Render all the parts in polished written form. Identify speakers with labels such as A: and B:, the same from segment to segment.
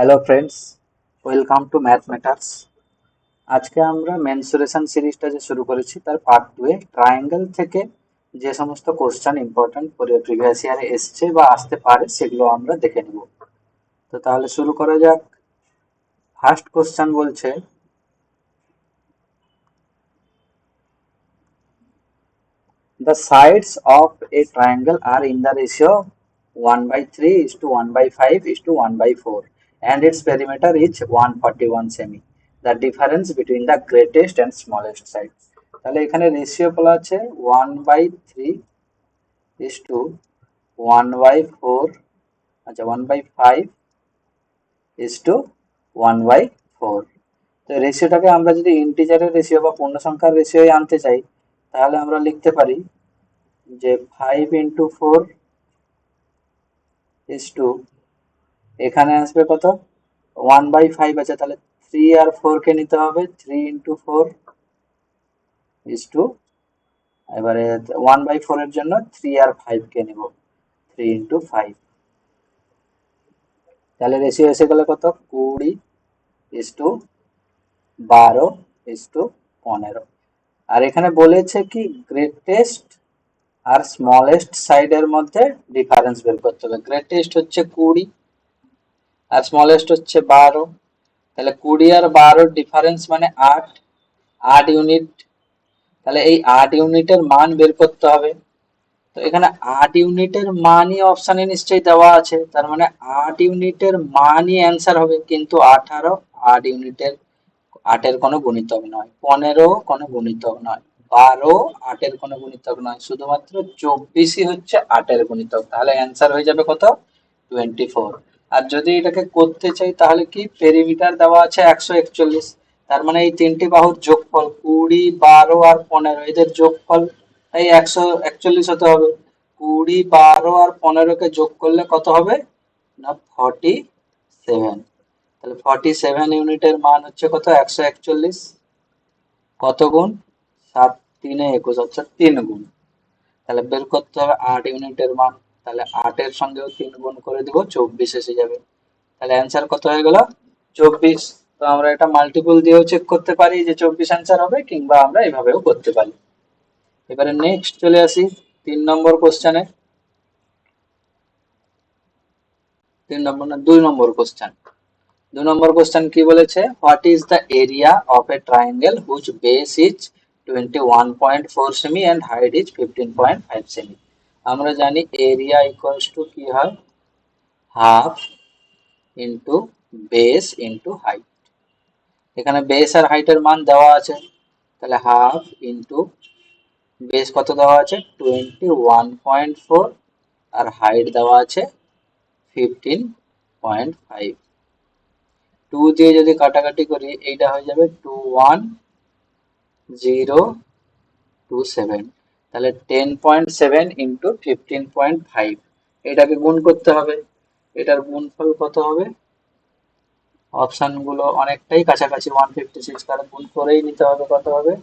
A: Hello friends, welcome to math matters. আজকে আমরা mensuration সিরিজটা যে শুরু করেছি তার পার্ট 2 এ ট্রায়াঙ্গেল থেকে যে সমস্ত কোশ্চেন ইম্পর্টেন্ট প্রিভিয়াস ইয়ারে এসছে বা আসতে পারে সেগুলো আমরা দেখে নিব। তো তাহলে শুরু করা যাক। ফার্স্ট কোশ্চেন বলছে, the sides of a triangle are in the ratio 1/3 is to 1/5 is to 1/4 and its perimeter is 141 semi. The difference between the greatest and smallest side. তাহলে এখানে রেশিও বলা আছে 1/3 is to 1/4, আচ্ছা 1/5 is to 1/4। তো রেশিওটাকে আমরা যদি ইন্টিজারের ratio বা পূর্ণ সংখ্যার রেশিও আনতে চাই তাহলে আমরা লিখতে পারি যে 5 × 4 is to, এখানে আসবে কত 1/5 আছে, তাহলে 3 আর 4 কে নিতে হবে, 3 × 4 is to, এবারে 1/4 এর জন্য 3 আর 5 কে নিব, 3 × 5, তাহলে রেশিও এসে গেল কত 20 is to 12 is to 15। আর এখানে বলেছে কি গ্রেটেস্ট আর স্মলেস্ট সাইডের মধ্যে ডিফারেন্স বের করতে হবে। গ্রেটেস্ট হচ্ছে 20 আর স্মলেস্ট হচ্ছে 12, তাহলে 20 আর 12 ডিফারেন্স মানে 8 ইউনিট। তাহলে এই 8 ইউনিটের মান বের করতে হবে। তো এখানে 8 ইউনিটের মানই অপশানে নিশ্চয়ই দেওয়া আছে, তার মানে 8 ইউনিটের মানই অ্যান্সার হবে, কিন্তু 18 8 ইউনিটের 8-এর কোনো গুণিতক নয়, 15 কোনো গুণিতক নয়, 12 8-এর কোনো গুণিতক নয়, শুধুমাত্র 24ই হচ্ছে 8-এর গুণিতক। তাহলে অ্যান্সার হয়ে যাবে কত 24। আর যদি এটাকে করতে চাই তাহলে কি পেরিমিটার দেওয়া আছে 141, তার মানে এই তিনটি বাহুর যোগফল 20 12 আর 15 এদের যোগফল তাই 141 হতে হবে। 20 12 আর 15কে যোগ করলে কত হবে না 47। তাহলে 47 ইউনিটের মান হচ্ছে কত 141, কত গুণ 7 3 21 অর্থাৎ 3 গুণ। তাহলে বের করতে হবে 8 ইউনিটের মান, তাহলে 8 এর সঙ্গেও 3 গুণ করে দিব, 24 এসে যাবে। তাহলে অ্যান্সার কত হয়ে গেল 24। তো আমরা এটা মাল্টিপল দিয়েও চেক করতে পারি যে 24 অ্যান্সার হবে, কিংবা আমরা এভাবেও করতে পারি। এবারে নেক্সট চলে আসি 3 নম্বর কোশ্চেনে। 3 নম্বর না 2 নম্বর কোশ্চেন। 2 নম্বর কোশ্চেন কি বলেছে, what is the area of a triangle which base is 21.4 সেমি এন্ড হাইট ইজ 15.5 সেমি। আমরা জানি এরিয়া ইকুয়ালস টু কি হয়, half into base into height. এখানে বেস আর হাইটের মান দেওয়া আছে, তাহলে হাফ ইন্টু বেস কত দেওয়া আছে 21.4 আর হাইট দেওয়া আছে 15.5। 2 দিয়ে যদি কাটাকাটি করি এইটা হয়ে যাবে 21027, তাহলে 10.7 ইন্টু 15.5, এটাকে গুণ করতে হবে। এটার গুণফল কত হবে, অপশন গুলো অনেকটাই কাছাকাছি 156, তাহলে গুণ করেই নিতে হবে, কত হবে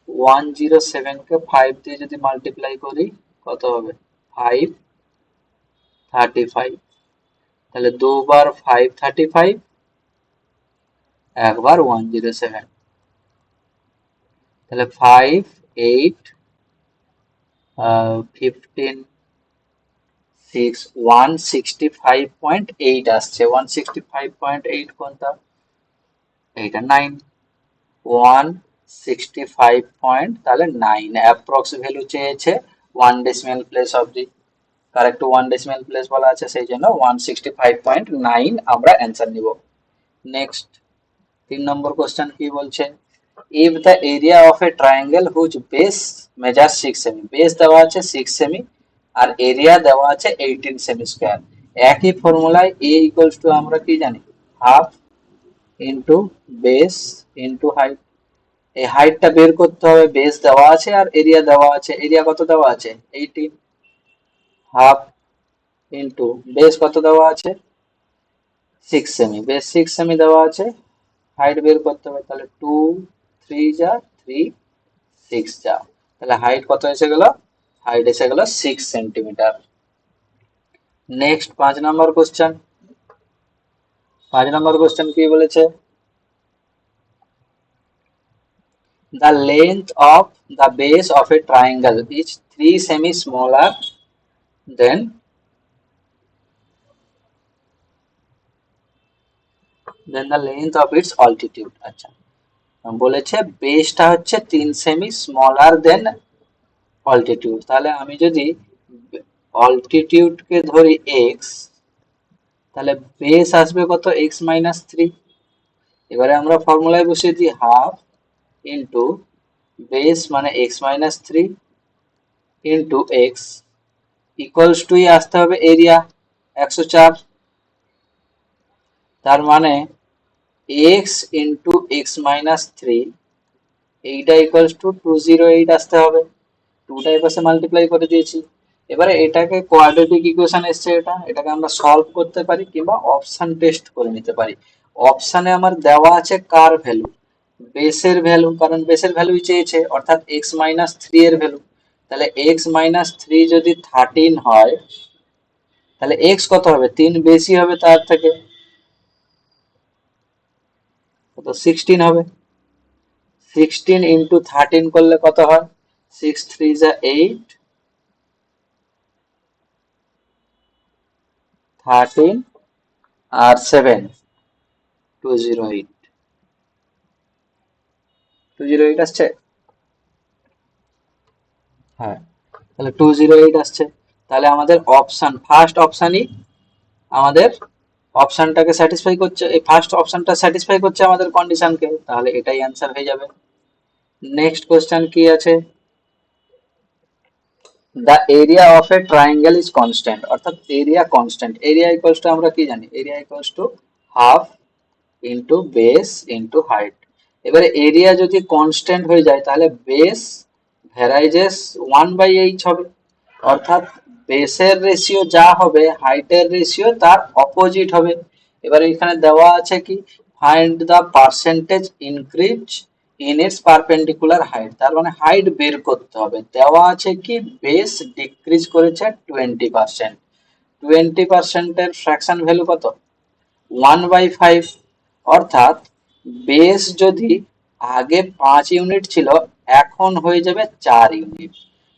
A: 107 কে 5 দিয়ে যদি মাল্টিপ্লাই করি কত হবে 535, তাহলে দুবার 535 একবার 107, তাহলে 5 8 15 6 165.8 আসছে। 165.8 কোনটা, এইটা 9, 165 পয়েন্ট তাহলে 9 অ্যাপ্রক্স ভ্যালু চেয়েছে 1 ডেসিমাল প্লেস অবধি, কারেক্ট 1 ডেসিমাল প্লেস বলা আছে, সেই জন্য 165.9 আমরা অ্যান্সার নিব। নেক্সট 3 নম্বর কোশ্চেন কি বলছে, if the area of a triangle whose base measures 6 semi, base দেওয়া আছে 6 সেমি আর এরিয়া দেওয়া আছে 18 সেমি স্কয়ার। একই ফর্মুলায় a ইকুয়ালস টু আমরা কি জানি, half into base into height. এই হাইটটা বের করতে হবে, বেস দেওয়া আছে আর এরিয়া দেওয়া আছে, এরিয়া কত দেওয়া আছে 18, হাফ ইনটু বেস কত দেওয়া আছে 6 সেমি, বেস 6 সেমি দেওয়া আছে, হাইট বের করতে হবে, তাহলে 2 3 যা 3 6 যা, তাহলে হাইট কত এসে গেল, হাইট এসে গেল 6 সেন্টিমিটার। নেক্সট 5 নাম্বার কোশ্চেন, 5 নম্বর কোশ্চেন কি বলেছে, the length of the base of a triangle is 3 semi smaller than the length of its altitude। আচ্ছা, বলেছে বেসটা হচ্ছে 3 সেমি স্মলার দেন অল্টিটিউড, তাহলে আমি যদি অল্টিটিউডকে ধরি এক্স, তাহলে বেস আসবে কত, এক্স মাইনাস থ্রি। এবারে আমরা ফর্মুলায় বসিয়ে দিই হাফ ইন্টু বেস মানে x minus three into x equals to আসতে হবে এরিয়া 104, তার মানে x into x minus three এইটা ইকুয়ালস টু 208 আসতে হবে। টুটা এই পাশে মাল্টিপ্লাই করে দিয়েছি। এবারে এটাকে কোয়াড্রেটিক ইকুয়েশন এসছে, এটাকে আমরা সলভ করতে পারি কিংবা অপশন টেস্ট করে নিতে পারি। অপশনে আমার দেওয়া আছে কার ভ্যালু, বেসের ভ্যালু, কারণ বেসের ভ্যালুই চেয়েছে, অর্থাৎ এক্স মাইনাস থ্রি এর ভ্যালু। তাহলে এক্স মাইনাস থ্রি যদি 13 হয়, তাহলে এক্স কত হবে, 3 বেশি হবে তার থেকে, কত 16 হবে। 16 ইন্টু 13 করলে কত হয়, 6 3 যা 8, 13 আর 7 208, 208 আসছে। হ্যাঁ, তাহলে 208 আসছে। তাহলে আমাদের অপশন, ফার্স্ট অপশনই আমাদের অপশনটাকে স্যাটিসফাই করছে, এই ফার্স্ট অপশনটা স্যাটিসফাই করছে আমাদের কন্ডিশনকে, তাহলে এটাই অ্যান্সার হয়ে যাবে। নেক্সট কোশ্চেন কি আছে, the area of a triangle is constant, অর্থাৎ area constant. Area equals to আমরা কি জানি, area equals to half into base into height. এবারে এরিয়া যদি কনস্ট্যান্ট হয়ে যায়, তাহলে বেস ভ্যারাইজেস 1/h হবে, অর্থাৎ বেসের রেশিও যা হবে হাইটের রেশিও তার অপোজিট হবে। এবারে এখানে দেওয়া আছে কি, find the percentage increase in it's perpendicular height, তার মানে হাইট বের করতে হবে। দেওয়া আছে কি বেস ডিক্রিজ করেছে 20%, 20%-এর ফ্র্যাকশন ভ্যালু কত, 1/5, অর্থাৎ বেস যদি আগে 5 ইউনিট ছিল এখন হয়ে যাবে 4 ইউনিট,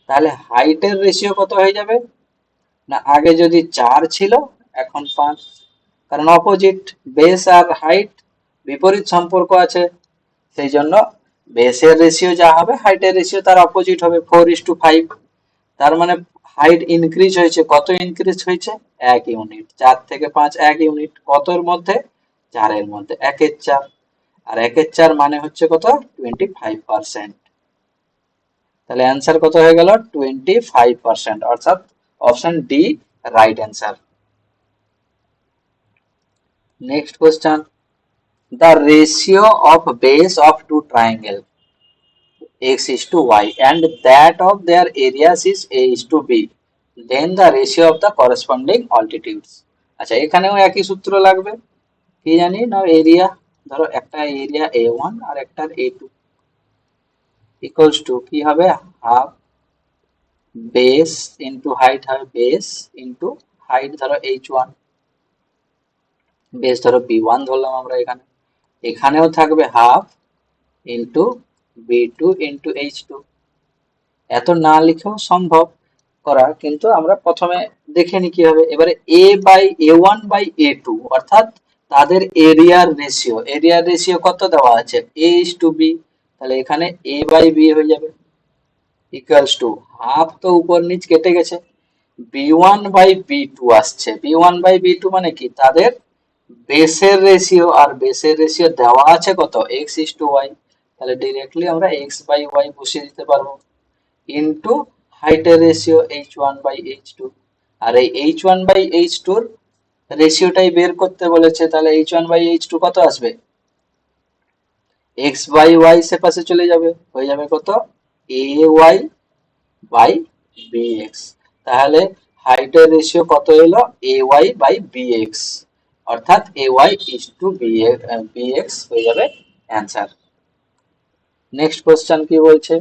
A: তাহলে হাইটের রেশিও কত হয়ে যাবে না, আগে যদি 4 ছিল এখন 5, কারণ অপোজিট, বেস আর হাইট বিপরীত সম্পর্ক আছে, সেই জন্য বেসের রেশিও যা হবে হাইটের রেশিও তার অপোজিট হবে, 4:5। তার মানে হাইট ইনক্রিজ হয়েছে, কত ইনক্রিজ হয়েছে, 1 ইউনিট, 4 থেকে 5 1 ইউনিট, কতর মধ্যে, 4 এর মধ্যে, 1/4, আর 1/4 মানে হচ্ছে কত, 25%। তাহলে অ্যান্সার কত হয়ে গেল, 25%, অর্থাৎ option D right answer. Next question, the ratio of base of two triangle x is to y and that of their areas is a is to b, then the ratio of the corresponding altitudes। আচ্ছা, এখানেও একই সূত্র লাগবে, কি জানি না, area, ধরো একটা এরিয়া a1 আর একটা a2 ইকুয়ালস টু কি হবে, হাফ বেস ইন্টু হাইট হবে বেস ইন্টু হাইট, ধরো h1, বেস ধরো b1 ধরলাম আমরা, এখানে এখানেও থাকবে half into b2 into h2। এত না লিখেও সম্ভব করা, কিন্তু আমরা প্রথমে দেখে নি কি হবে। এবারে a/a1/a2, অর্থাৎ তাদের এরিয়ার রেশিও, এরিয়ার রেশিও কত দেওয়া আছে, a:b, তাহলে এখানে a/b হয়ে যাবে ইকুয়ালস টু হাফ, তো উপর নিচ কেটে গেছে, b1/b2 আসছে। b1/b2 মানে কি, তাদের বেসের রেশিও, আর বেসের রেশিও দেওয়া আছে কত, x:y, তাহলে ডিরেক্টলি আমরা x/y বসিয়ে দিতে পারবো, ইন্টু হাইটের রেশিও h1/h2, আর এই h1/h2 র রেশিওটাই বের করতে বলেছে, তাহলে h1/h2 কত আসবে, x/y সে পাশে চলে যাবে, হয়ে যাবে কত, ay/bx, তাহলে হাইটের রেশিও কত এলো, ay/bx, অর্থাৎ ay is to bx হয়ে যাবে অ্যান্সার। নেক্সট কোশ্চেন কি বলছে,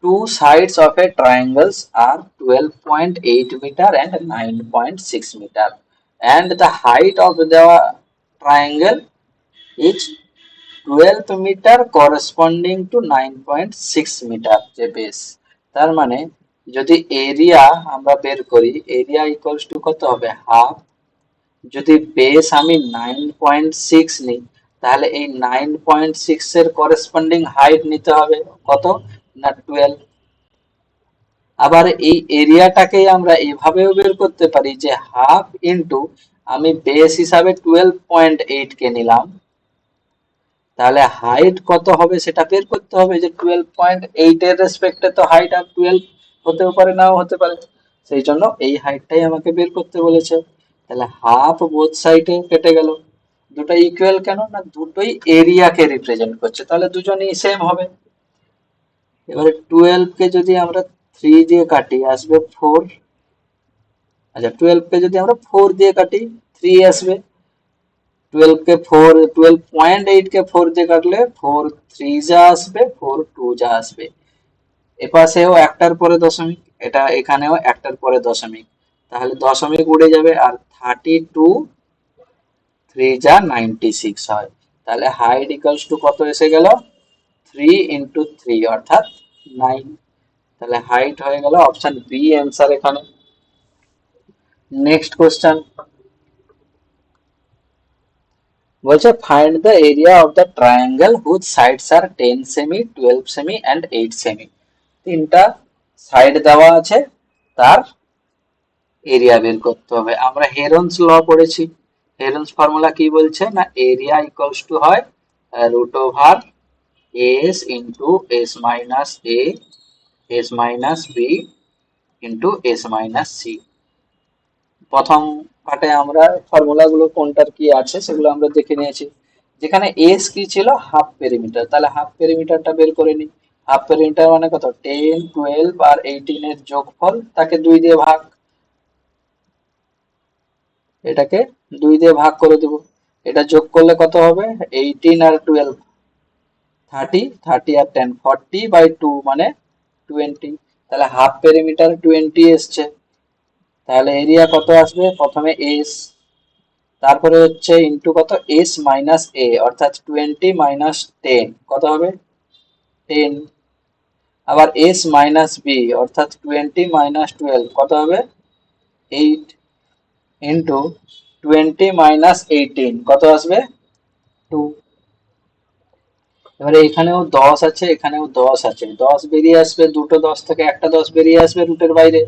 A: two sides of a triangles are 12.8 meter and 9.6 meter and the height of the triangle is 12 meter corresponding to 9.6 meter যে বেস। তার মানে যদি এরিয়া আমরা বের করি, এরিয়া ইকুয়ালস টু কত হবে, হাফ, যদি বেস আমি 9.6 নিই তাহলে এই 9.6 এর করেসপন্ডিং হাইট নিতে হবে কত না 12। আবার এই এরিয়াটাকেই আমরা এভাবেও বের করতে পারি যে হাফ ইন্টু আমি বেস হিসাবে 12.8 কে নিলাম, তাহলে হাইট কত হবে সেটা বের করতে হবে যে 12.8 এর রেসপেক্টে তো হাইট আর 12 হতেও পারে নাও হতে পারে, সেই জন্য এই হাইটটাই আমাকে বের করতে বলেছে। তাহলে হাফ বোথ সাইডে কেটে গেল, দুটোই ইকুয়াল কেন না দুটোই এরিয়াকে রিপ্রেজেন্ট করছে, তাহলে দুজনেই সেম হবে। এবারে 12 কে যদি আমরা 3 দিয়ে কাটি আসবে 4, আচ্ছা 12 কে যদি আমরা 4 দিয়ে কাটি 3 আসবে, 12 কে 4 12.8 কে 4 দিয়ে কাটলে 4 3 যা আসবে 4 2 যা আসবে, এপাশেও একটার পরে দশমিক, এটা এখানেও একটার পরে দশমিক, তাহলে দশমিক উড়ে যাবে আর 32 3 যা 96 হয়। তাহলে হাইট ইকুয়ালস টু কত এসে গেল 3 ইন্টু 3 অর্থাৎ 9। তাহলে হাইট হয়ে গেল অপশন বি অ্যান্সার এখানে। নেক্সট কোশ্চেন বলছে find the area of the triangle whose sides are 10 সেমি 12 সেমি এন্ড 8 সেমি। তিনটা সাইড দেওয়া আছে, তার এরিয়া বের করতে হবে। আমরা হেরনস ল পড়েছি, হেরনস ফর্মুলা কি বলছে না এরিয়া ইকুয়ালস টু হয় root over S into S minus A S minus B into S minus C. প্রথম পার্টে আমরা ফর্মুলা গুলো কোনটার কি আছে সেগুলো আমরা দেখে নিয়েছি। যেখানে এস কি ছিল হাফ পেরিমিটার, তাহলে হাফ পেরিমিটারটা বের করে নি। হাফ পেরিমিটার মানে কত 10 12 আর 18 এর যোগফল, তাকে 2 দিয়ে ভাগ, এটাকে 2 দিয়ে ভাগ করে দেব, এটা যোগ করলে কত হবে 18 আর 12 30, 30 আর 10 40/2 মানে 20। তাহলে হাফ পেরিমিটার 20 এসছে, তাহলে এরিয়া কত আসবে প্রথমে এস, তারপরে হচ্ছে ইন্টু কত এস মাইনাস এ অর্থাৎ 20 মাইনাস 10 কত হবে 10, আবার এস মাইনাস বি অর্থাৎ 20 মাইনাস 12 কত হবে 8 ইন্টু 20 মাইনাস 18 কত আসবে 2। এবারে এখানেও 10 আছে এখানেও 10 আছে, 10 বেরিয়ে আসবে, দুটো 10 থেকে একটা 10 বেরিয়ে আসবে রুটের বাইরে,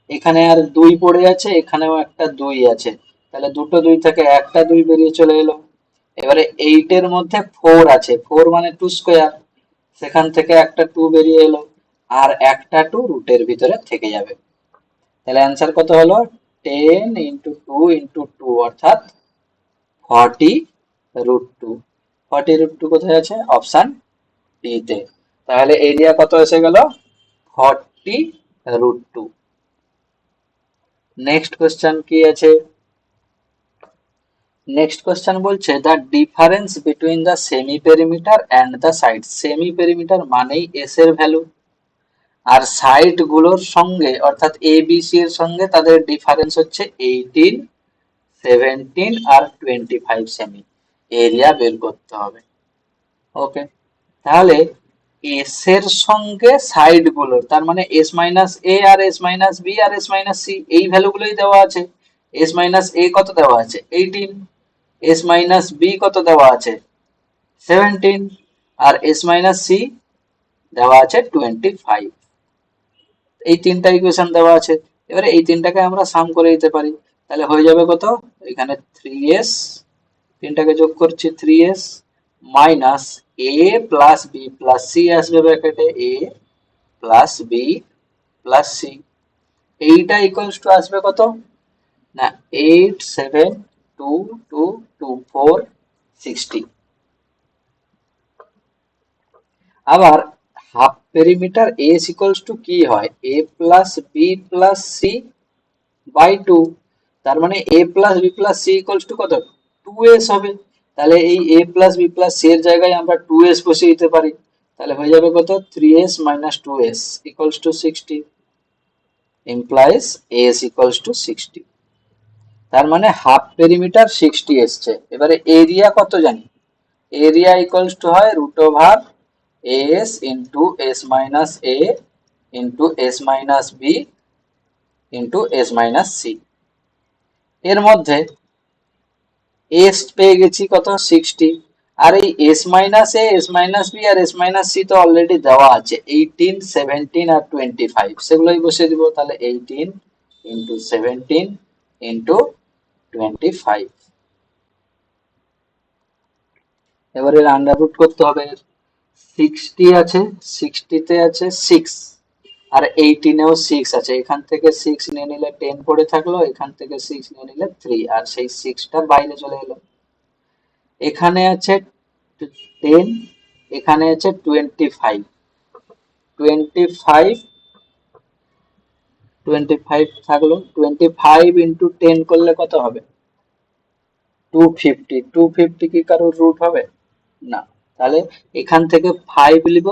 A: এখানে আর 2 পড়ে আছে এখানেও একটা 2 আছে, তাহলে দুটো 2 থেকে একটা 2 বেরিয়ে চলে এলো। এবারে 8 এর মধ্যে 4 আছে, 4 মানে 2 স্কোয়ার, সেখান থেকে একটা 2 বেরিয়ে এলো আর একটা 2 রুটের ভিতরে থেকে যাবে। তাহলে অ্যান্সার কত হলো 10 ইন্টু 2 ইন্টু 2 অর্থাৎ 40 রুট 2। 40 রুট 2 কোথায় আছে অপশন ডি তে, তাহলে এরিয়া কত এসে গেল 40 রুট 2। নেক্সট কোশ্চেন কি আছে, নেক্সট কোশ্চেন বলছে the difference between the semi perimeter and the side. Semi perimeter মানেই এস এর ভ্যালু, আর সাইড গুলোর সঙ্গে অর্থাৎ এ বি সি এর সঙ্গে তাদের ডিফারেন্স হচ্ছে 18 17 আর 25 সেমি, এরিয়া বের করতে হবে। ওকে, তাহলে এস এর সঙ্গে সাইড গুলো তার মানে এস মাইনাস এ আর এস মাইনাস বি আর এস মাইনাস সি এই ভ্যালু গুলোই দেওয়া আছে। এস মাইনাস এ কত দেওয়া আছে 18, এস মাইনাস বি কত দেওয়া আছে 17 আর এস মাইনাস সি দেওয়া আছে 25। এই তিনটা ইকুয়েশন দেওয়া আছে, এবারে এই তিনটাকে আমরা সাম করে দিতে পারি, তাহলে হয়ে যাবে কত এখানে 3s, তিনটাকে যোগ করছি 3s মাইনাস এ প্লাস বি প্লাস সি আসবে ব্র্যাকেটে এ প্লাস বি প্লাস সি, এইটা ইকুয়ালস টু আসবে কত না 8 7 2 2 2 4 60। আবার half perimeter s equals to কি হয় a plus b plus c by 2, তার মানে a plus b plus c equals to কত 2s হবে, তাহলে এই a plus b plus c এর জায়গায় আমরা 2s বসিয়ে দিতে পারি, তাহলে হয়ে যাবে কত 3s minus 2s equals to 60 implies as equals to 60। তার মানে হাফ পেরিমিটার 60 এসছে। এবারে এরিয়া কত জানি, এরিয়া ইকুয়ালস টু হয় root over S into S minus a into S minus B into S minus c. এর মধ্যে এস পেয়ে গেছি কত 60, আর এই s minus A S minus b আর এস মাইনাস সি তো অলরেডি দেওয়া আছে 18 17 আর 25, সেগুলোই বসিয়ে দিব। তাহলে 18 ইন্টু 17 ইন্টু 25। এবারে আন্ডার রুট করতে হবে। 60 আছে, 60 তে আছে 6 আর 18 এও 6 আছে, এখান থেকে 6 নিয়ে নিলে 10 পড়ে থাকলো, এখান থেকে 6 নিয়ে নিলে 3, আর সেই 6টা বাইরে চলে এলো। এখানে আছে 10, এখানে আছে 25, 25 25 থাকলো, 25 ইন্টু 10 করলে কত হবে 250, 250 কি কারোর রুট হবে না। তাহলে এখান থেকে 5 নিব,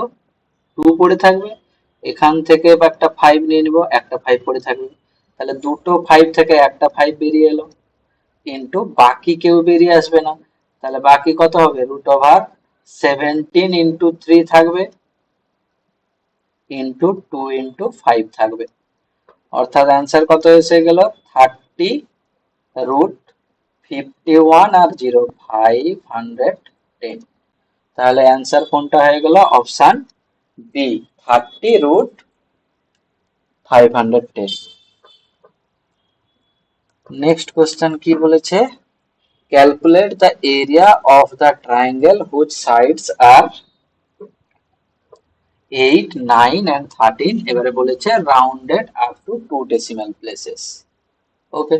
A: 2 পড়ে থাকবে, এখান থেকে একটা 5 নিয়ে নিব, একটা 5 পড়ে থাকবে। তাহলে দুটো 5 থেকে একটা 5 বেরিয়ে এলো, ইন্টু বাকি কেউ বেরিয়ে আসবে না। তাহলে বাকি কত হবে রুট ওভার 17 ইন্টু 3 থাকবে ইন্টু 2 ইন্টু 5 থাকবে। অর্থাৎ অ্যান্সার কত এসে গেল 30 রুট 51 আর 0 510। তাহলে অ্যান্সার কোনটা হয়ে গেল option b 30 root 510। Next question কি বলেছে, calculate the area of the triangle which sides are 8 9 and 13। এবারে বলেছে rounded up to 2 decimal places. Okay,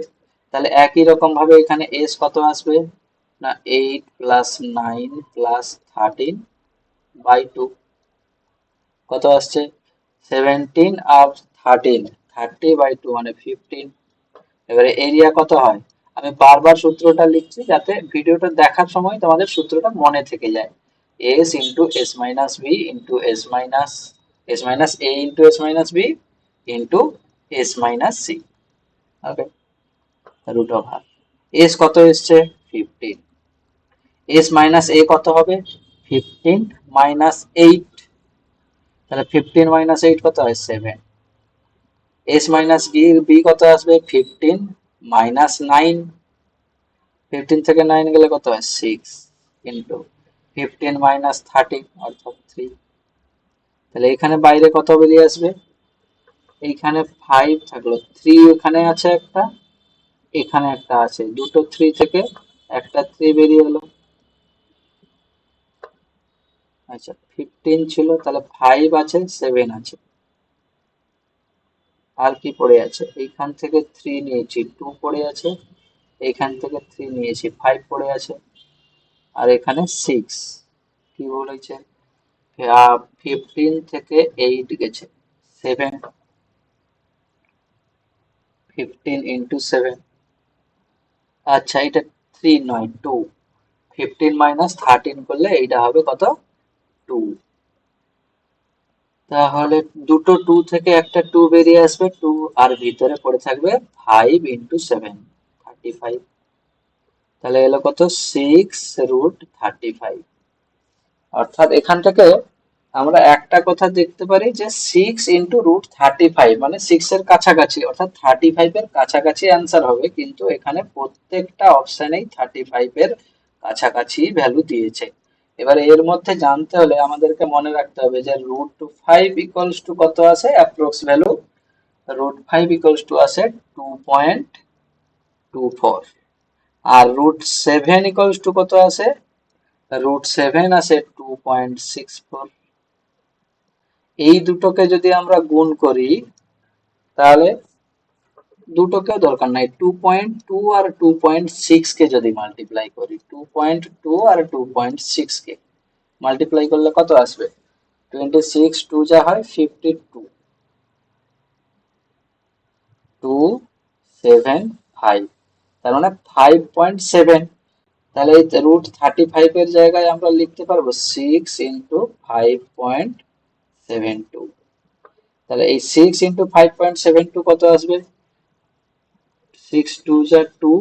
A: তাহলে একই রকম ভাবে এখানে এস কত আসবে না 8 প্লাস 9 প্লাস 13 বাই 2 কত আসছে 17 আর 13, 30 বাই 2 মানে 15। এবারে এরিয়া কত হয়, আমি বারবার সূত্রটা লিখছি যাতে ভিডিওটা দেখার সময় তোমাদের সূত্রটা মনে থেকে যায়। S into S minus B into S minus a into S minus B into S minus c. Okay, root over s কত এসছে 15, এস মাইনাস এ কত হবে 15 মাইনাস 8, তাহলে 15 মাইনাস 8 কত হয় 7, এস মাইনাস বি কত আসবে 15 মাইনাস 9, 15 থেকে 9 গেলে কত হয় 6 ইন্টু 15 মাইনাস 30 অর্থাৎ 3। তাহলে এখানে বাইরে কত বেরিয়ে আসবে, এইখানে 5 থাকলো, 3 ওখানে আছে একটা, এখানে একটা আছে, দুটো 3 থেকে একটা 3 বেরিয়ে এলো। আচ্ছা 15 ছিল, তাহলে 5 আছে 7 আছে, আর কি পড়ে আছে, এইখান থেকে 3 নিয়েছি 2 পড়ে আছে, এইখান থেকে 3 নিয়েছি 5 পড়ে আছে, আর এখানে 6 কি বলেছে 15 থেকে 8 গেছে 7, 15 ইন্টু 7, আচ্ছা এটা 3 নয় 2, 15 মাইনাস 13 করলে এইটা হবে কত 2। তাহলে দুটো 2 থেকে একটা 2 বেরিয়ে আসবে 2, আর ভিতরে পড়ে থাকবে 5 ইন্টু 7 35। তাহলে এলো কত 6 রুট 35। অর্থাৎ এখান থেকে আমরা একটা কথা দেখতে পারি যে 6 ইন্টু রুট 35 মানে 6 এর কাছাকাছি, অর্থাৎ 35 এর কাছাকাছি অ্যান্সার হবে, কিন্তু এখানে প্রত্যেকটা অপশনেই 35 এর কাছাকাছি ভ্যালু দিয়েছে। এবারে এর মধ্যে জানতে হলে আমাদেরকে মনে রাখতে হবে যে রুট 5 ইকুয়ালস টু কত আসে approx value, root 5 equals to আসে 2.24, আর রুট 7 ইকুয়ালস টু কত আসে রুট 7 আসে 2.64। এই দুটোকে যদি আমরা গুণ করি তাহলে দুটোকেও দরকার নাই, 2.2 আর 2.6 কে যদি মাল্টিপ্লাই করি, 2.2 আর 2.6 কে মাল্টিপ্লাই করলে কত আসবে 26 2 যা হয় 52 275, তার মানে 5.7। তাহলে এই রুট 35 এর জায়গায় আমরা লিখতে পারবো 6 ইন্টু 5.72। তাহলে এই 6 ইন্টু 5.72 কত আসবে 6 2 যা 2,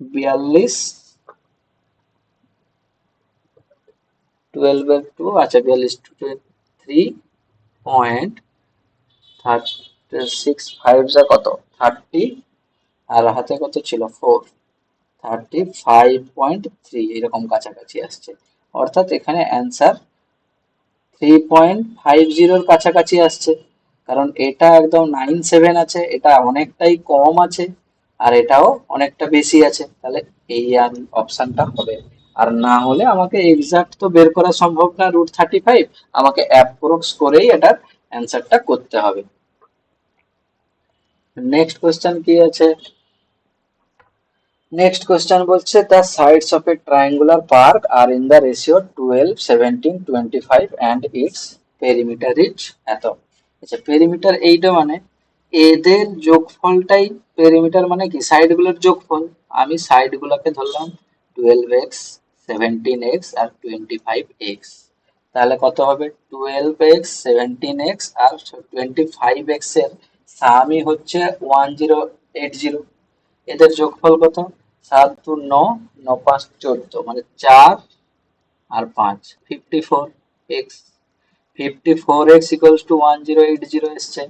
A: 42, 12 এর 2, আচ্ছা 42 3.36 5 যা কত 30, আর হাতে কত ছিল 4, 35.3 এরকম কাছাকাছি আসছে। অর্থাৎ এখানে অ্যান্সার 3.50 কাছাকাছি আসছে, কারণ এটা একদম 9.7 আছে, এটা অনেকটাই কম আছে, আর এটাও অনেকটা বেশি আছে, তাহলে এই অপশনটা হবে। আর না হলে আমাকে এক্সাক্ট তো বের করা সম্ভব না √35, আমাকে অ্যাপ্রক্স করেই এটার অ্যান্সারটা করতে হবে। নেক্সট কোশ্চেন কি আছে? নেক্সট কোশ্চেন বলছে the sides of a triangular park are in the ratio 12 17 25 and its perimeter is এত। আচ্ছা পেরিমিটার এইটা মানে এদের যোগফলটাই পেরিমিটার, মানে কি সাইডগুলোর যোগফল। আমি সাইডগুলোকে ধরলাম 12x 17x আর 25x, তাহলে কত হবে 12x 17x আর 25x এর সামই হচ্ছে 1080, এদের যোগফল কত 7 2 9, 9 5 14, মানে 4 আর 5 54x, 54x ইকুয়ালস টু 1080 এসছে,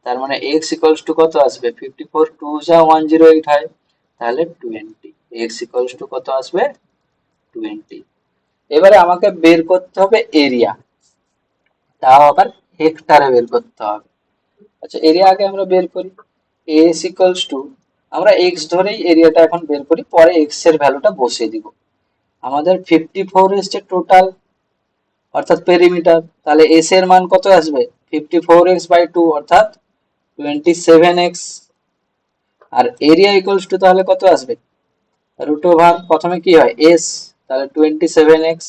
A: তার মানে x ইকুয়ালস টু কত আসবে 54 2 যা 108 হয়, তাহলে 20, x ইকুয়ালস টু কত আসবে 20। এবারে আমাকে বের করতে হবে এরিয়া, তাও আবার হেক্টরে বের করতে হবে। আচ্ছা এরিয়া আগে আমরা বের করি, as ইকুয়ালস টু, আমরা x ধরেই এরিয়াটা এখন বের করি, পরে x এর ভ্যালুটা বসিয়ে দিব। আমাদের 54 এসছে টোটাল, অর্থাৎ পেরিমিটার, তাহলে s এর মান কত আসবে 54x বাই 2 অর্থাৎ 27x, আর এরিয়া ইকুয়ালস টু তাহলে কত আসবে রুট ওভার, প্রথমে কি হয় s, তাহলে 27x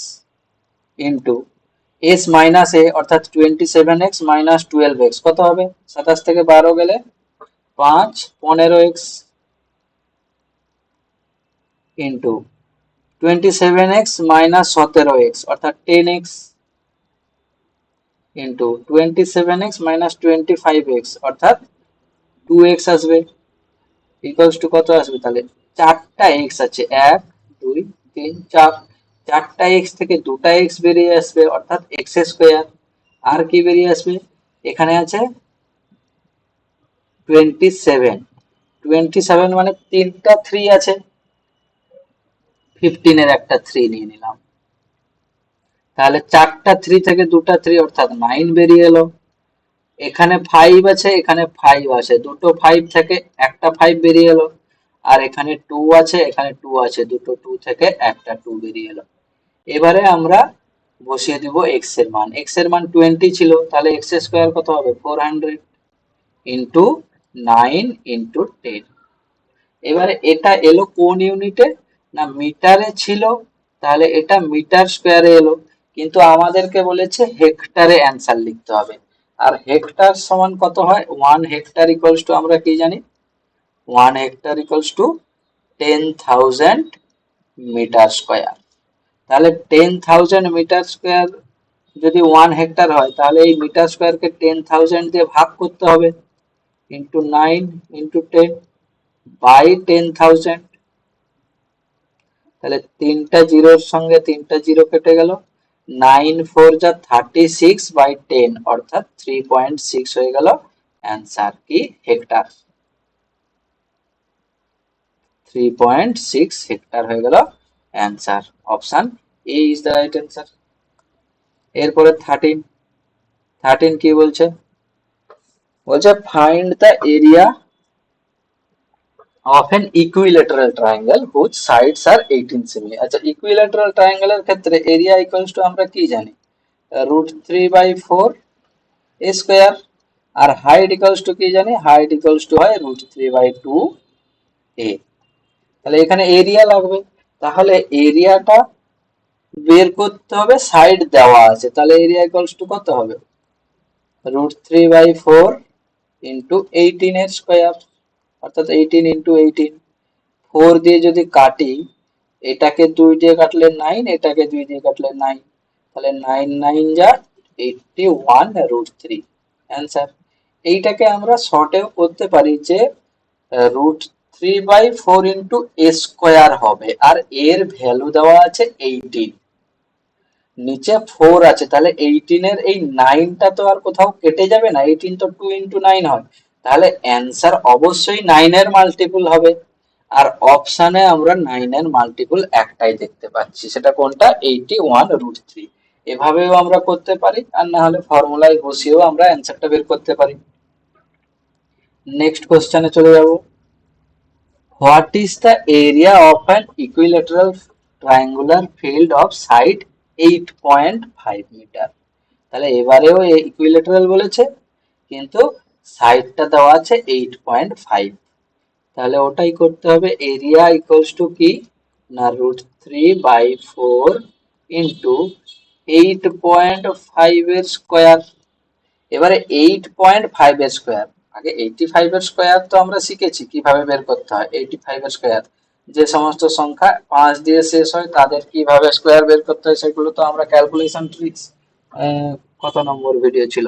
A: into s minus a অর্থাৎ 27x মাইনাস 12x কত হবে 27 থেকে 12 গেলে 5 15x into 27x minus 17x অর্থাৎ 10x into 27x minus 25x অর্থাৎ 2x আসবে, ইকুয়ালস টু কত আসবে তাহলে চারটা x আছে 1 2 3 4, চারটা x থেকে দুটা x বেরিয়ে আসবে অর্থাৎ x স্কয়ার, আর কি বেরিয়ে আসবে এখানে আছে 27, 27 মানে তিনটা 3 আছে, 15 এর একটা 3 নিয়ে নিলাম, তাহলে চারটা 3 থেকে দুটা 3 অর্থাৎ 9 বেরিয়ে এলো। এখানে 5 আছে, এখানে 5 আছে, দুটো 5 থেকে একটা 5 বেরিয়ে এলো, আর এখানে 2 আছে, এখানে 2 আছে, দুটো 2 থেকে একটা 2 বেরিয়ে এলো। এবারে আমরা বসিয়ে দিব x এর মান, x এর মান 20 ছিল, তাহলে x স্কয়ার কত হবে 400 ইন্টু 9 ইন্টু 10। এবারে এটা এলো কোন ইউনিটে, না মিটারে ছিল, তাহলে এটা মিটার স্কয়ারে এলো, কিন্তু আমাদেরকে বলেছে হেক্টরে অ্যান্সার লিখতে হবে, আর হেক্টর সমান কত হয় 1 হেক্টর ইকুয়ালস টু আমরা কি জানি 1 hectare equals to 10,000 metre square, তাহলে 10,000 মিটার স্কয়ার যদি 1 হেক্টর হয় তাহলে এই মিটার স্কয়ারকে 10,000 দিয়ে ভাগ করতে হবে ইন্টু 9 ইন্টু 10 বাই 10,000, তাহলে তিনটা জিরোর সঙ্গে তিনটা জিরো কেটে গেল, 9 4 যা 36 বাই 10 অর্থাৎ 3.6 হয়ে গেল অ্যান্সার কি হেক্টর, 3.6 হেক্টর হয়ে গেল answer, option A is the right answer. এরপরে 13, 13 কি বলছে, বলছে find the area of an equilateral triangle whose sides are 18 semi। আচ্ছা ইকুইল্যাটারাল ট্রায়াঙ্গেলের ক্ষেত্রে এরিয়া ইকুয়ালস টু আমরা কি জানি √3/4 a স্কয়ার, আর হাইট ইকুয়ালস টু কি জানি হাইট ইকুয়ালস টু হয় √3/2 a, তাহলে এখানে এরিয়া লাগবে, তাহলে এরিয়াটা বের করতে হবে, সাইড দেওয়া আছে, তাহলে এরিয়া ইকুয়ালস টু কত হবে √3/4 ইন্টু 18 এর স্কয়ার অর্থাৎ 18 ইন্টু 18, 4 দিয়ে যদি কাটি, এটাকে 2 দিয়ে কাটলে 9, এটাকে 2 দিয়ে কাটলে 9, তাহলে 9 9 যা 81 √3 অ্যান্সার। এইটাকে আমরা শর্টেও করতে পারি যে √3/4 ইন্টু a স্কোয়ার হবে, আর এর ভ্যালু দেওয়া আছে 18, নিচে 4 আছে, তাহলে 18 এর এই 9টা তো আর কোথাও কেটে যাবে না, 18 তো 2 ইন্টু 9 হয়, তাহলে অ্যান্সার অবশ্যই 9 এর মাল্টিপল হবে। আর অপশানে আমরা 9 এর মাল্টিপল একটাই দেখতে পাচ্ছি, সেটা কোনটা? 81√3। এভাবেও আমরা করতে পারি, আর না হলে ফর্মুলায় বসিয়েও আমরা অ্যান্সারটা বের করতে পারি। নেক্সট কোশ্চেনে চলে যাব। What is the area of an equilateral triangular field of side 8.5 metre? তাহলে এবারেও ইকুইল্যাটারাল বলেছে, কিন্তু সাইডটা দেওয়া আছে 8.5, তাহলে ওটাই করতে হবে। এরিয়া ইকুয়ালস টু কি না √3/4 ইন্টু 8.5 এর স্কোয়ার। এবারে 8.5 এর স্কোয়ার, আগে 85 এর স্কোয়ার তো আমরা শিখেছি কিভাবে বের করতে হয়। 85 এর স্কোয়ার, যে সমস্ত সংখ্যা 5 দিয়ে শেষ হয় তাদের কিভাবে স্কোয়ার বের করতে হয় সেগুলো তো আমরা ক্যালকুলেশন ট্রিক্স কত নম্বর ভিডিও ছিল,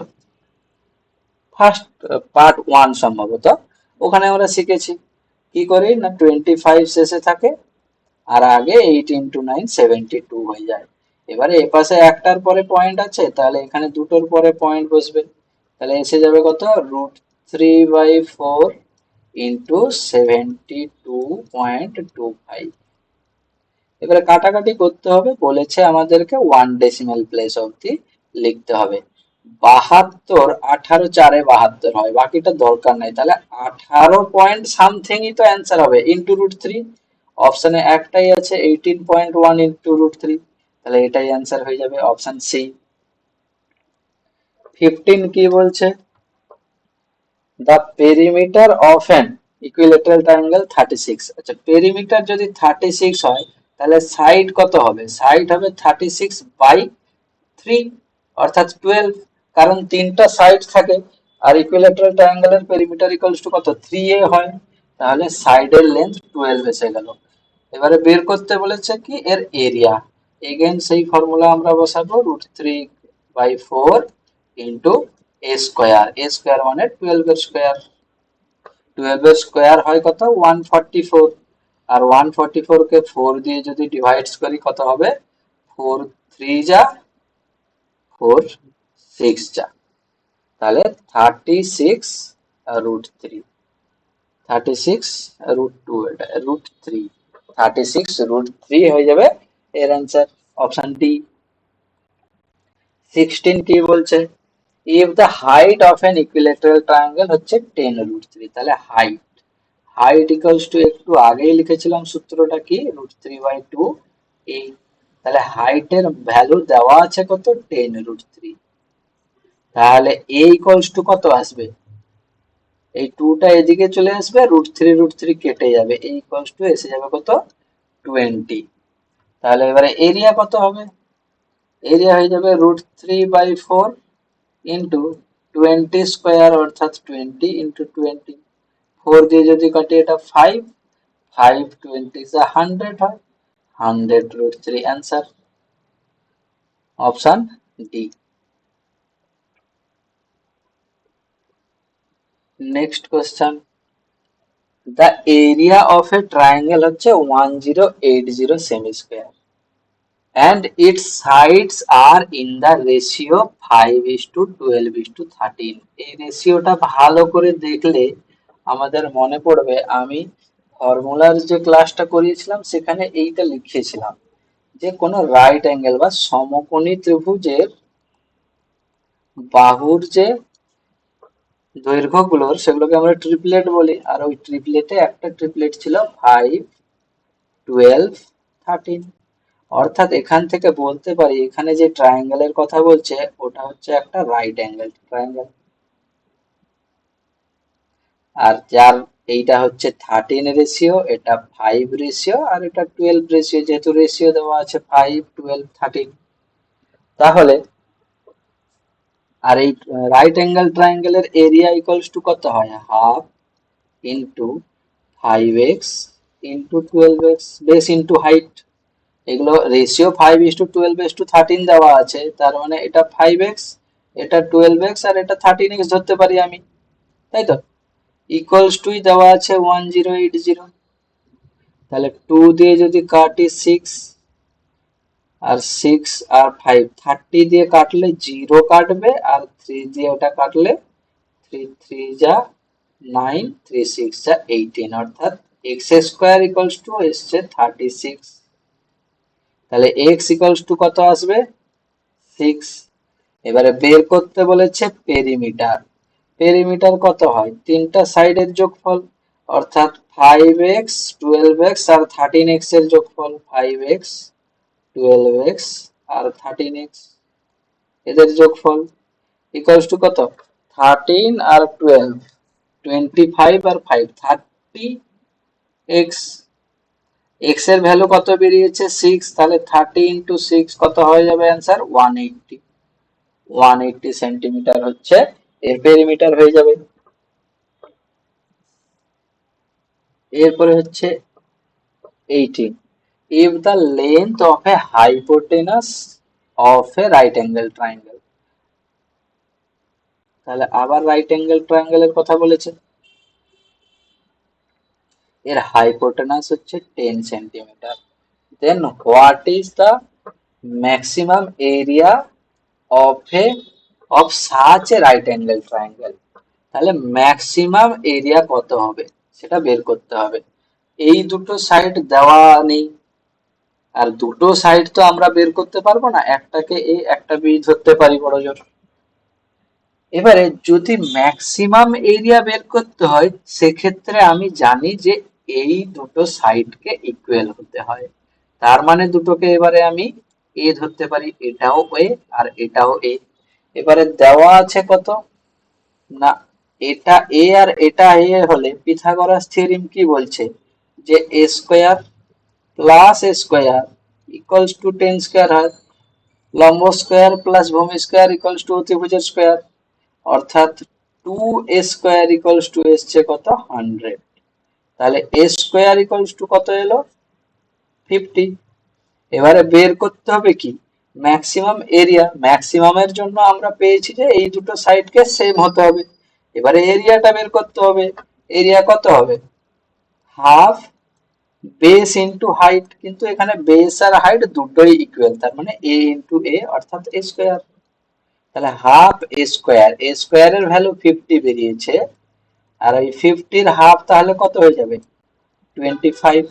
A: ফার্স্ট পার্ট 1 সম্ভবত, ওখানে আমরা শিখেছি কি করি না 25 শেষে থাকে আর আগে 8 ইন্টু 9 72 হয়ে যায়। এবারে এপাশে একটার পরে পয়েন্ট আছে, তাহলে এখানে দুটোর পরে পয়েন্ট বসবে, তাহলে এসে যাবে কত √3/4 ইন্টু 72.25। এবারে কাটাকাটি করতে হবে, বলেছে আমাদেরকে 1 ডেসিমাল প্লেস অবধি লিখতে হবে। 72, 18 4 72 হয়, বাকিটা দরকার নাই, তাহলে 18 পয়েন্ট সামথিংই তো অ্যান্সার হবে ইন্টু √3। অপশনে একটাই আছে 18.1 ইন্টু √3, তাহলে এটাই অ্যান্সার হয়ে যাবে অপশন সি। 15 কি বলছে? The perimeter of an equilateral triangle 36। আচ্ছা, পেরিমিটার যদি 36 হয় তাহলে সাইড কত হবে? সাইড হবে 36/3 অর্থাৎ 12, কারণ তিনটা সাইড থাকে, আর ইকুইল্যাটারাল ট্রায়াঙ্গেলের পেরিমিটার ইকুয়ালস টু কত 3a হয়, তাহলে সাইডের লেন্থ 12 এসে গেল। এবারে বের করতে বলেছে কি এর এরিয়া, এগেন সেই ফর্মুলা আমরা বসাবো √3/4 into a square, a square মানে 12 এর স্কোয়ার, 12 এর স্কোয়ার হয় কত 144, আর 144 কে 4 দিয়ে যদি ডিভাইডস করি কত হবে 4 3 যা 4 6 যা, তাহলে 36√3, 36√2, এটা √3, 36√3 হয়ে যাবে এর অ্যান্সার অপশন ডি। 16 কি বলছে? If the height of an equilateral triangle হচ্ছে 10√3, তাহলে হাইট, হাইট ইকুয়ালস টু একটু আগেই লিখেছিলাম সূত্রটা কি √3/2 এই, তাহলে হাইটের ভ্যালু দেওয়া আছে কত 10√3, তাহলে a ইকুয়ালস টু কত আসবে? এই 2টা এদিকে চলে আসবে, √3 কেটে যাবে, a ইকুয়ালস টু এসে যাবে কত 20। তাহলে এবারে এরিয়া কত হবে? এরিয়া হয়ে যাবে √3/4 ইন্টু 20 স্কোয়ার অর্থাৎ 20 ইন্টু 20, 4 দিয়ে যদি কাটি এটা 5, 5 20 100 হয়, 100√3 answer option D. Next question, the area of a triangle হচ্ছে 1080 semi square and its sides are in the ratio 5:12:13। এই রেশিওটা ভালো করে দেখলে আমাদের মনে পড়বে, আমি ফর্মুলার যে ক্লাসটা করিয়েছিলাম সেখানে এইটা লিখেছিলাম, যে কোনো রাইট অ্যাঙ্গেল বা সমকোণী ত্রিভুজের বাহুর যে দৈর্ঘ্যগুলোর সেগুলোকে আমরা ট্রিপলেট বলি, আর ওই ট্রিপলেটে একটা ট্রিপলেট ছিল 5 12 13, অর্থাৎ এখান থেকে বলতে পারি এখানে যে ট্রায়াঙ্গেলের কথা বলছে ওটা হচ্ছে একটা রাইট অ্যাঙ্গেল ট্রায়াঙ্গেল, আর যার এইটা হচ্ছে 13 রেশিও, এটা 5 রেশিও, আর এটা 12 রেশিও, যেহেতু রেশিও দেওয়া আছে 5 12 13, তাহলে আর এই রাইট অ্যাঙ্গেল ট্রায়াঙ্গেলের এরিয়া ইকুয়ালস টু কত হয় half into 5x into 12x base into height, এগুলো রেশিও 5:12:13 দেওয়া আছে, তার মানে এটা 5x, এটা 12x, আর এটা 13x ধরতে পারি আমি, তাই তো? ইকুয়ালস টু দেওয়া আছে 1080, তাহলে 2 দিয়ে যদি কাটি 6, আর 6 আর 5, 30 দিয়ে কাটলে 0 কাটবে, আর 3 দিয়ে ওটা কাটলে 3 3 যা 9, 3 6 যা 18, অর্থাৎ x স্কয়ার ইকুয়ালস টু এসছে 36। তাহলে x ইকুয়ালস টু কত আসবে? 6। এবারে বের করতে বলেছে পেরিমিটার। পেরিমিটার কত হয়? তিনটা সাইডের যোগফল, অর্থাৎ 5x, 12x আর 13x এর যোগফল। 5x, 12x আর 13x এদের যোগফল ইকুয়ালস টু কত? 13 আর 12, 25 আর 5, 30x। x এর ভ্যালু কত বেরিয়েছে? 6, তাহলে 30 ইন্টু 6 কত হয়ে যাবে অ্যান্সার? 180। 180 সেন্টিমিটার হচ্ছে এর পেরিমিটার হয়ে যাবে। এরপরে হচ্ছে 18, if the length of a hypotenuse of a right angle triangle। তাহলে আবার রাইট অ্যাঙ্গেল ট্রায়াঙ্গেলের কথা বলেছে। এর হাইপোটেনাস হচ্ছে 10 centimetre. Then what is the maximum area of a of such a right angle triangle. তাহলে ম্যাক্সিমাম এরিয়া কত হবে সেটা বের করতে হবে। এই দুটো সাইড দেওয়া নেই, আর দুটো সাইড তো আমরা বের করতে পারবো না, একটাকে এ একটা বি ধরতে পারি বড় জোর। এবারে যদি ম্যাক্সিমাম এরিয়া বের করতে হয়, সেক্ষেত্রে আমি জানি যে এই দুটো সাইডকে ইকুয়াল হতে হয়। তার মানে দুটোকে এবারে আমি এ ধরতে পারি, এটাও এ আর এটাও এ। এবারে দেওয়া আছে কত না, এটা এ আর এটা এ হলে পিথাগোরাস থিওরেম কি বলছে যে a square plus a square equals to 10 square হয়। লম্ব স্কোয়ার প্লাস ভূমি স্কোয়ার ইকুয়ালস টু অতিভুজের স্কোয়ার, অর্থাৎ 2a স্কোয়ার ইকুয়ালস টু এসছে কত? 100। তাহলে a স্কোয়ার ইকুয়ালস টু কত এলো? 50। এবারে বের করতে হবে কি? Maximum area. ম্যাক্সিমামের জন্য আমরা পেয়েছি যে এই দুটো সাইডকে সেম হতে হবে। এবারে এরিয়াটা বের করতে হবে। এরিয়া কত হবে? হাফ বেস ইন্টু হাইট, কিন্তু এখানে বেস আর হাইট দুটোই ইকুয়াল, তার মানে a ইন্টু a অর্থাৎ a স্কোয়ার। তাহলে হাফ a স্কোয়ার, a স্কোয়ারের ভ্যালু 50 বেরিয়েছে, আর ওই 50 এর হাফ তাহলে কত হয়ে যাবে? 25।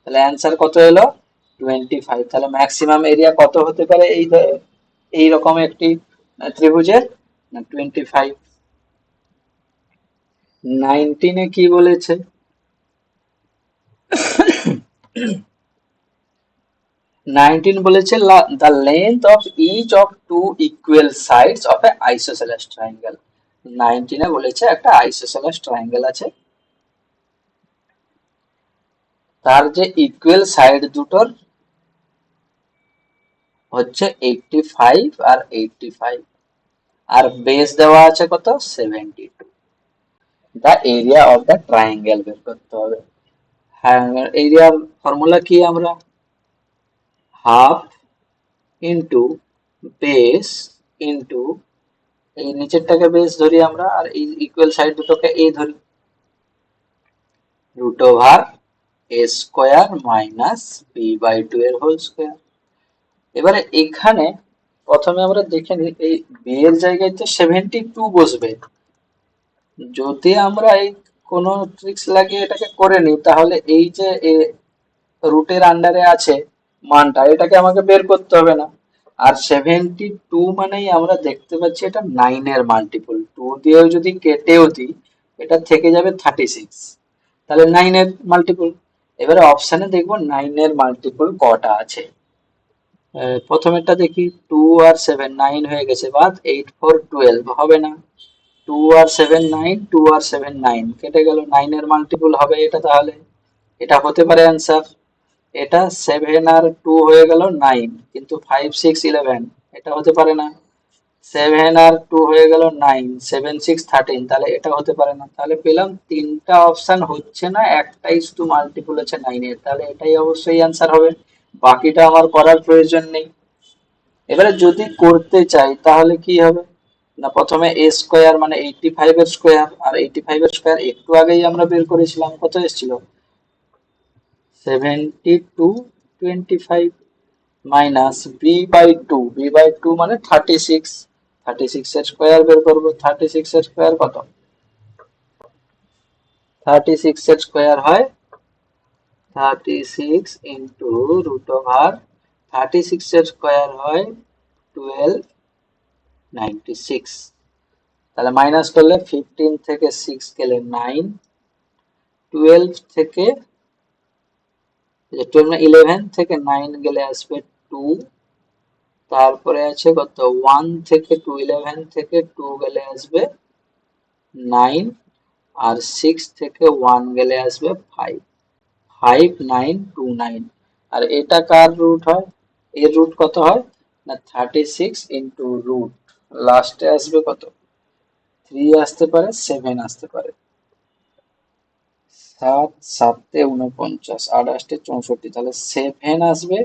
A: তাহলে অ্যান্সার কত এলো? 25। তাহলে ম্যাক্সিমাম এরিয়া কত হতে পারে এই রকম একটি ত্রিভুজের? না 25। 19 কি বলেছে? 19 বলেছে the length of each of two equal sides of a isosceles triangle। 19 বলেছে একটা আইসোসেলেস ট্রায়াঙ্গেল আছে, তার যে ইকুয়াল সাইড দুটোর হচ্ছে 85 আর 85, আর বেস দেওয়া আছে কত? 72। দা এরিয়া অফ দা ট্রায়াঙ্গেল বের করতে হবে। হ্যাঁ, এরিয়ার ফর্মুলা কি? আমরা হাফ ইন্টু বেস ইন্টু, এই নিচেরটাকে বেস ধরি আমরা, আর এই ইকুয়াল সাইড দুটোকে এ ধরি, root over A square minus B by 2 এর হোল স্কোয়ার। এবারে এখানে প্রথমে আমরা দেখে নিই, এই বি এর জায়গায় তো 72 বসবে। যদি আমরা এই কোনো ট্রিক্স লাগিয়ে এটাকে করে নিই, তাহলে এই যে রুটের আন্ডারে আছে মানটা, এটাকে আমাকে বের করতে হবে না। আর 72 মানেই আমরা দেখতে পাচ্ছি এটা 9 এর মাল্টিপল। 2 দিয়েও যদি কেটেও দিই, এটা থেকে যাবে 36, তাহলে 9 এর মাল্টিপল। এবারে অপশানে দেখবো 9 এর মাল্টিপল কটা আছে। প্রথমেরটা দেখি, 2 আর 7, 9 হয়ে গেছে, বাদ 8 4 12 হবে না। 2 আর 7 9, 2 আর 7 9 কেটে গেল, 9 এর মাল্টিপল হবে এটা, তাহলে এটা হতে পারে অ্যান্সার। এটা 7 আর 2 হয়ে গেল 9, কিন্তু 5 6 11 এটা হতে পারে না। 7 আর 2 হয়ে গেল 9, 7 6 13, তাহলে এটা হতে পারে না। তাহলে পেলাম তিনটা অপশন হচ্ছে না, একটাই শুধু মাল্টিপল হচ্ছে 9 এর, তাহলে এটাই অবশ্যই অ্যান্সার হবে। বাকিটা আমার করার প্রয়োজন নেই। এবারে যদি করতে চাই তাহলে কি হবে? না প্রথমে a স্কয়ার মানে 85 এর স্কয়ার, আর 85 এর স্কয়ার একটু আগেই আমরা বের করেছিলাম, কত এসেছিল 7225 মাইনাস b/2 মানে 36, 36 এর স্কয়ার বের করব। 36 এর স্কয়ার কত, 36 এর স্কয়ার হয় 36 ইন্টু রুট ওভার 36 এর স্কয়ার হয় 1296। তাহলে মাইনাস করলে 15 থেকে 6 গেলে 9, 12 থেকে 11 থেকে 9 গেলে আসবে 2, তারপরে আছে কত 1 থেকে 2, 11 থেকে 2 গেলে আসবে 9, আর 6 থেকে 1 গেলে আসবে 5, 5929। আর এটা কার রুট হয়, এর রুট কত হয় না 36 ইন্টু রুট, লাস্টে আসবে কত 3 আসতে পারে, 7 আসতে পারে। 7 7 49, 8 8 64, তাহলে 7 আসবে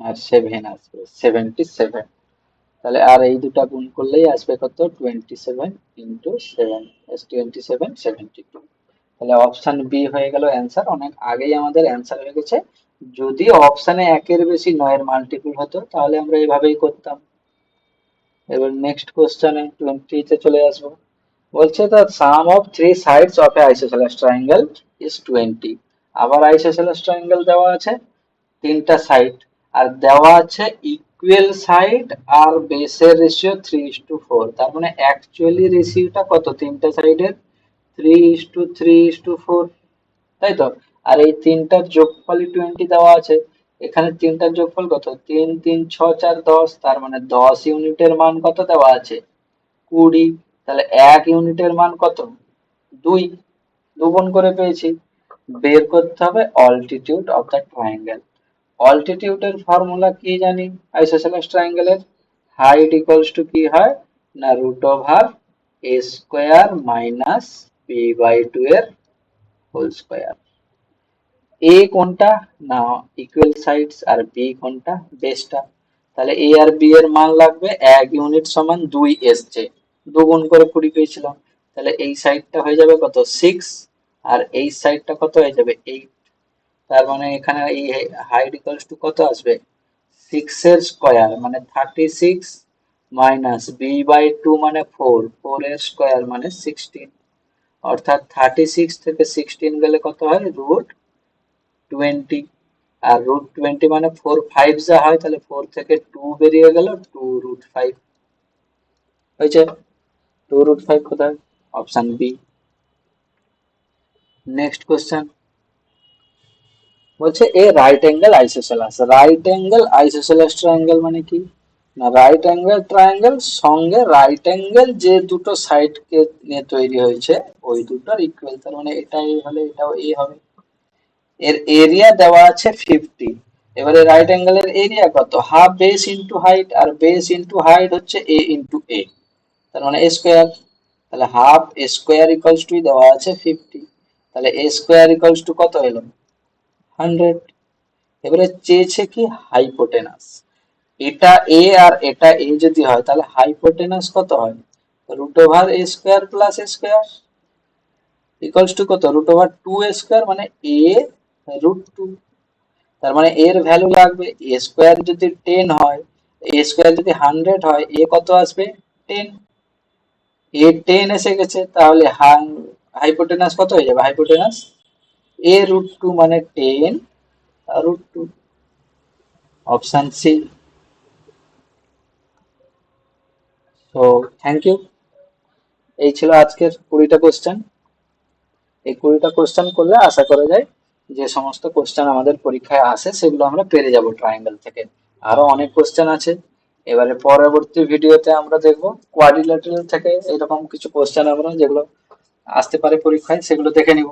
A: আর 7 আসবে 77। তাহলে আর এই দুটা গুণ করলেই আসবে কত 27 ইন্টু 7, 27 72। তাহলে অপশন বি হয়ে গেল অ্যান্সার। অনেক আগেই আমাদের অ্যান্সার হয়ে গেছে। যদি অপশনে একের বেশি 9 এর মাল্টিপল হতো তাহলে আমরা এভাবেই করতাম। এবার নেক্সট কোশ্চেনে 20 তে চলে আসবো। বলছে the sum of three sides of a isosceles triangle is 20। আবার isosceles triangle দেওয়া আছে তিনটা সাইড, আর দেওয়া আছে ইকুয়াল সাইড আর বেসের রেশিও 3:4। তার মানে অ্যাকচুয়ালি রেশিওটা কত তিনটা সাইডের 3:3:4, তাই তো। আর এই তিনটার যোগফলই 20 দেওয়া আছে। এখানে তিনটার যোগফল কত 3 3 6 4 10, তার মানে 10 ইউনিটের মান কত দেওয়া আছে 20। তাহলে 1 ইউনিটের মান কত 2, দুগুণ করে পেয়েছি। বের করতে হবে অল্টিটিউড অফ দ্য ট্রায়াঙ্গেল। অল্টিটিউডের ফর্মুলা কি জানি আইসোসেলেস ট্রায়াঙ্গেলের, হাইট ইকুয়ালস টু কি হয় না root over a square minus b/2 এর হোল স্কয়ার। এ কোনটা না ইকুয়াল সাইডস, আর বি কোনটা বেসটা। তাহলে এ আর বি এর মান লাগবে 1 ইউনিট সমান 2 এসছে, দুগুণ করে 20 পেয়েছিলাম। তাহলে এই সাইডটা হয়ে যাবে কত 6, আর এই সাইডটা কত হয়ে যাবে 8। তার মানে এখানে এই হাইট ইকুয়ালস টু কত আসবে 6 এর স্কয়ার মানে 36 মাইনাস b/2 মানে 4, 4 এর স্কয়ার মানে 16। অর্থাৎ 36 থেকে 16 গেলে কত হয় রুট 20, আর রুট 20 মানে 4 5 যা হয়, তাহলে 4 থেকে 2 বেরিয়ে গেল 2 রুট 5 হয়েছে। 2 রুট 5 কোথায়, অপশন বি। নেক্সট কোশ্চেন বলছে a right angle isosceles. Right angle isosceles triangle মানে কি না রাইট অ্যাঙ্গেল ট্রায়াঙ্গেল সঙ্গে রাইট অ্যাঙ্গেল যে দুটো সাইড কে নিয়ে তৈরি হয়েছে ওই দুটোর ইকুয়াল, তার মানে এটা এ হলে এটাও এ হবে। এর এরিয়া দেওয়া আছে 50। এবারে রাইট অ্যাঙ্গেলের এরিয়া কত হাফ বেস ইনটু হাইট, আর বেস ইনটু হাইট হচ্ছে a ইনটু a, তার মানে a স্কয়ার। তাহলে half a square equals two দেওয়া আছে 50, তাহলে a স্কয়ার ইকুয়ালস টু কত এলো 100। এবারে চেয়েছে কি হাইপোটেনাস। এটা a আর এটা a যদি হয় তাহলে হাইপোটেনাস কত হয় root over a square plus a square equals to কত রুট ওভার 2a স্কয়ার মানে a রুট 2। তার মানে এর ভ্যালু লাগবে a স্কয়ার যদি 10 হয়, a স্কয়ার যদি 100 হয়, a কত আসবে 10, a 10 এসে গেছে, তাহলে হাইপোটেনাস কত হয়ে যাবে হাইপোটেনাস a রুট 2 মানে 10 রুট 2, অপশন সি। তো থ্যাংক ইউ। এই ছিল আজকের 20টা কোশ্চেন। এই 20টা কোশ্চেন করলে আশা করা যায় যে সমস্ত কোশ্চেন আমাদের পরীক্ষায় আসে সেগুলো আমরা পেরে যাব ট্রায়াঙ্গেল থেকে। আরো অনেক কোশ্চেন আছে, এবারে পরবর্তী ভিডিওতে আমরা দেখব কোয়াড্রিল্যাটারাল থেকে এরকম কিছু কোশ্চেন আমরা যেগুলো আসতে পারে পরীক্ষায় সেগুলো দেখে নিব।